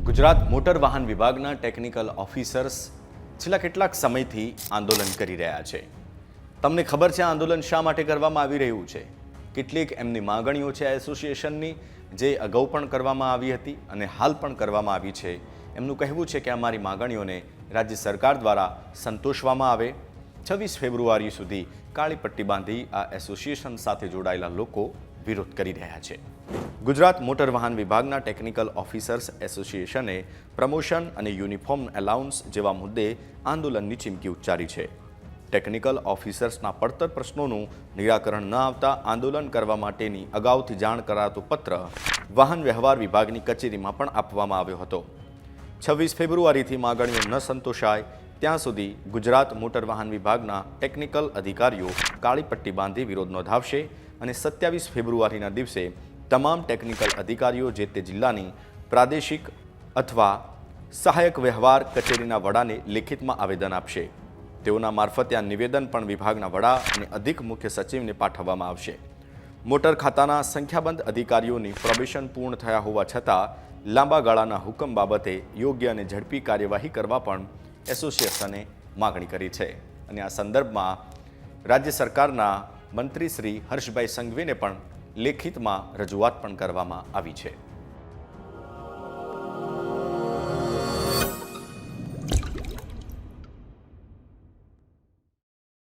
Gujarat motor વાહન વિભાગના technical officers છેલ્લા કેટલાક સમયથી આંદોલન કરી રહ્યા છે। તમને ખબર છે આંદોલન શા માટે કરવામાં આવી રહ્યું છે? કેટલીક એમની માંગણીઓ છે આ એસોસિએશનની, જે અગાઉ પણ કરવામાં આવી હતી અને હાલ પણ કરવામાં આવી છે। એમનું કહેવું છે કે અમારી માંગણીઓને રાજ્ય સરકાર દ્વારા સંતોષવામાં આવે। 26 ફેબ્રુઆરી સુધી કાળી પટ્ટી બાંધી આ એસોસિએશન સાથે જોડાયેલા લોકો વિરોધ કરી રહ્યા છે। ગુજરાત મોટર વાહન વિભાગના ટેકનિકલ ઓફિસર્સ એસોસિએશને પ્રમોશન અને યુનિફોર્મ એલાઉન્સ જેવા મુદ્દે આંદોલનની ચીમકી ઉચ્ચારી છે। ટેકનિકલ ઓફિસર્સના પડતર પ્રશ્નોનું નિરાકરણ ન આવતા આંદોલન કરવા માટેની અગાઉથી જાણ કરાતો પત્ર વાહન વ્યવહાર વિભાગની કચેરીમાં પણ આપવામાં આવ્યો હતો। 26 ફેબ્રુઆરીથી માંગણીઓ ન સંતોષાય ત્યાં સુધી ગુજરાત મોટર વાહન વિભાગના ટેકનિકલ અધિકારીઓ કાળી પટ્ટી બાંધી વિરોધ નોંધાવશે અને 27 ફેબ્રુઆરીના દિવસે તમામ ટેકનિકલ અધિકારીઓ જે તે જિલ્લાની પ્રાદેશિક અથવા સહાયક વ્યવહાર કચેરીના વડાને લેખિતમાં આવેદન આપશે। તેઓના મારફતે આ નિવેદન પણ વિભાગના વડા અને અધિક મુખ્ય સચિવને પાઠવવામાં આવશે। મોટર ખાતાના સંખ્યાબંધ અધિકારીઓની પ્રોબેશન પૂર્ણ થયા હોવા છતાં લાંબા ગાળાના હુકમ બાબતે યોગ્ય અને ઝડપી કાર્યવાહી કરવા પણ એસોસિએશને માગણી કરી છે અને આ સંદર્ભમાં રાજ્ય સરકારના મંત્રી શ્રી હર્ષભાઈ સંઘવીને પણ લેખિતમાં રજૂઆત પણ કરવામાં આવી છે।